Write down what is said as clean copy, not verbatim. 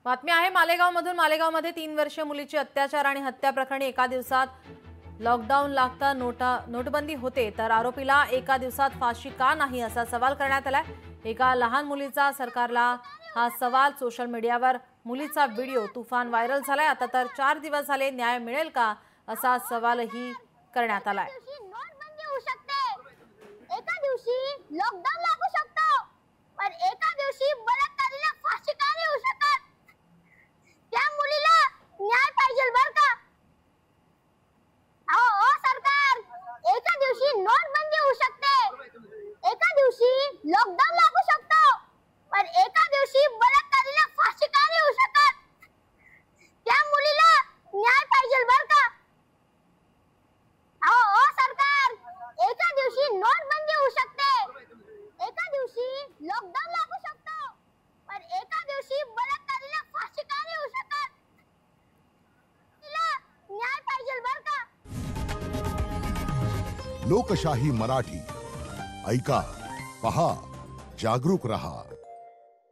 बातमी आहे मालेगावमधून। मालेगावमध्ये 3 वर्षीय मुलीची अत्याचार आणि हत्या प्रकरणी एका दिवसात लॉकडाऊन लागता नोटबंदी होते, तर आरोपीला एका दिवसात फाशी का नाही असा सवाल करण्यात आलाय। एका लहान मुलीचा सरकारला हा सवाल सोशल मीडियावर मुलीचा व्हिडिओ तुफान व्हायरल झालाय। आता तर 4 दिवस झाले, न्याय मिळेल का असा सवालही करण्यात आलाय। नोटबंदी होऊ शकते, एका दिवशी लॉकडाऊन लागू शकतो, पण एका दिवशी बलात्कारीला फाशी का नाही होऊ शकत? त्या मुलीला न्याय पाहिजे बरं का? ओ सरकार, एका दिवशी नोटबंदी होऊ शकते, एका दिवशी लॉकडाऊन लागू शकतो, पण एका दिवशी बलात्कारीला फाशी का नाही होऊ शकत? त्या मुलीला न्याय पाहिजे बरं का? ओ सरकार, एका दिवशी नोटबंदी होऊ शकते, एका दिवशी लॉकडाऊन लागू शकतो, पण एका दिवशी बलात्कारीला फाशी का नाही होऊ शकत? तिला न्याय पाहिजे बरं का? लोकशाही मराठी ऐका, पहा, जागरूक रहा।